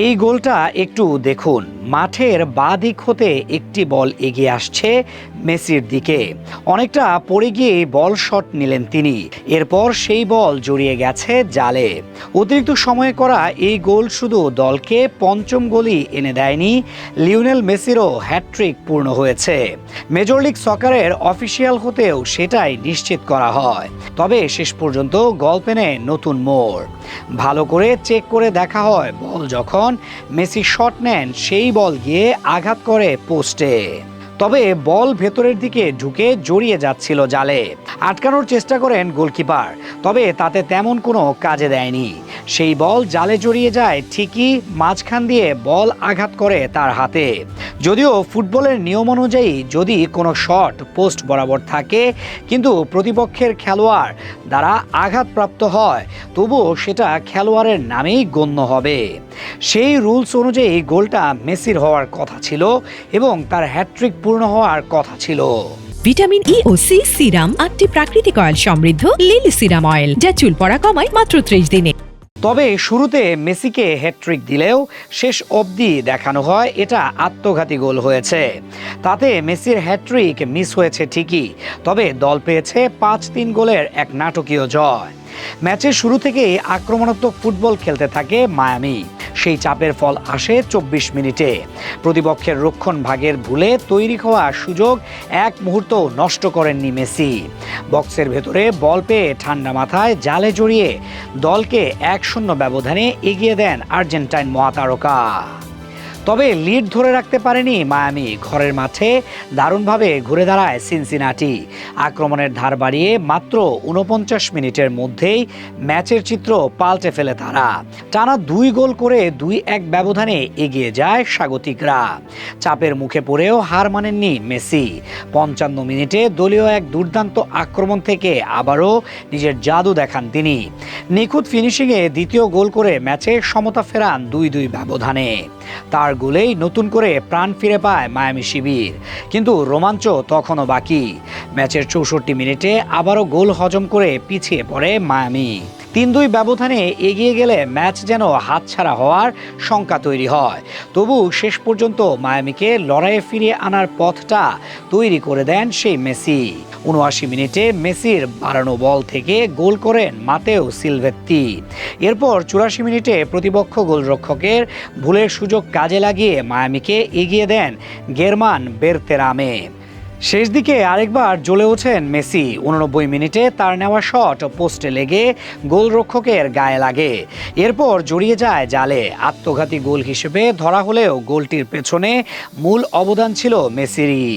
এই গোলটা একটু দেখুন। মাঠের বাঁ দিক হতে একটি বল এগিয়ে আসছে মেসির দিকে, অনেকটা পড়ে গিয়ে বল শট নিলেন তিনি। এরপর সেই বল জড়িয়ে গেছে জালে। অতিরিক্ত সময়ে করা এই গোল শুধু দলকে পঞ্চম গোলই এনে দেয়নি, লিওনেল মেসিরও হ্যাটট্রিক পূর্ণ হয়েছে। মেজর লিগ সকারের অফিসিয়াল হতেও সেটাই নিশ্চিত করা হয়। তবে শেষ পর্যন্ত গল্পেনে নতুন মোড়। ভালো করে চেক করে দেখা হয়, বল যখন মেসি শট নেন সেই বল গিয়ে আঘাত করে পোস্টে। তবে বল ভেতরের দিকে ঢুকে জড়িয়ে যাচ্ছিল জালে। আটকানোর চেষ্টা করেন গোলকিপার, তবে তাতে তেমন কোনো কাজে দেয়নি। সেই বল জালে জড়িয়ে যায় ঠিকই, মাঝখান দিয়ে বল আঘাত করে তার হাতে। যদিও ফুটবলের নিয়ম অনুযায়ী যদি কোনো শট পোস্ট বরাবর থাকে কিন্তু প্রতিপক্ষের খেলোয়াড় দ্বারা আঘাতপ্রাপ্ত হয়, তবুও সেটা খেলোয়াড়ের নামেই গণ্য হবে। সেই রুলস অনুযায়ী গোলটা মেসির হওয়ার কথা ছিল এবং তার হ্যাটট্রিক পূর্ণ হওয়ার কথা ছিল। ভিটামিন ই ও সি সিরাম 8টি প্রাকৃতিক অয়েল সমৃদ্ধ লিলি সিরাম অয়েল, যা চুল পড়া কমায় মাত্র 30 দিনে। তবে শুরুতে মেসিকে হ্যাটট্রিক দিলেও শেষ অবধি দেখানো হয় এটা আত্মঘাতী গোল হয়েছে। তাতে মেসির হ্যাটট্রিক মিস হয়েছে ঠিকই, তবে দল পেয়েছে 5-3 গোলের এক নাটকীয় জয়। ম্যাচের শুরু থেকেই আক্রমণাত্মক ফুটবল খেলতে থাকে মায়ামি। সেই চাপের ফল আসে 24 মিনিটে। প্রতিপক্ষের রক্ষণ ভাগের ভুলে তৈরি হওয়া সুযোগ এক মুহূর্ত নষ্ট করেননি মেসি। বক্সের ভেতরে বল পেয়ে ঠান্ডা মাথায় জালে জড়িয়ে দলকে 1-0 ব্যবধানে এগিয়ে দেন আর্জেন্টাইন মহাতারকা। তবে লিড ধরে রাখতে পারেনি মায়ামি। ঘরের মাঠে দারুণভাবে ঘুরে দাঁড়ায় সিনসিনাটি। আক্রমণের ধার বাড়িয়ে মাত্র 49 মিনিটের মধ্যেই ম্যাচের চিত্র পাল্টে ফেলে তারা। টানা 2 গোল করে 2-1 ব্যবধানে এগিয়ে যায় স্বাগতিকরা। চাপের মুখে পড়েও হার মানেননি মেসি। 55 মিনিটে দলীয় এক দুর্দান্ত আক্রমণ থেকে আবারও নিজের জাদু দেখান তিনি। নিখুঁত ফিনিশিংয়ে দ্বিতীয় গোল করে ম্যাচে সমতা ফেরান 2-2 ব্যবধানে। তার গোলেই নতুন করে প্রাণ ফিরে পায় মায়ামি শিবির। কিন্তু রোমাঞ্চ তখনও বাকি। ম্যাচের 64 মিনিটে আবারও গোল হজম করে পিছিয়ে পড়ে মায়ামি। 3-2 ব্যবধানে এগিয়ে গেলে ম্যাচ যেন হাতছাড়া হওয়ার শঙ্কা তৈরি হয়। তবু শেষ পর্যন্ত মায়ামিকে লড়াইয়ে ফিরিয়ে আনার পথটা তৈরি করে দেন সেই মেসি। 79 মিনিটে মেসির বাড়ানো বল থেকে গোল করেন মাতেও সিলভেত্তি। এরপর 84 মিনিটে প্রতিপক্ষ গোলরক্ষকের ভুলের সুযোগ কাজে লাগিয়ে মায়ামিকে এগিয়ে দেন গেরমান বেরতেরামে। শেষ দিকে আরেকবার জ্বলে ওঠেন মেসি। 89 মিনিটে তার নেওয়া শট পোস্টে লেগে গোলরক্ষকের গায়ে লাগে, এরপর জড়িয়ে যায় জালে। আত্মঘাতী গোল হিসেবে ধরা হলেও গোলটির পেছনে মূল অবদান ছিল মেসিরই।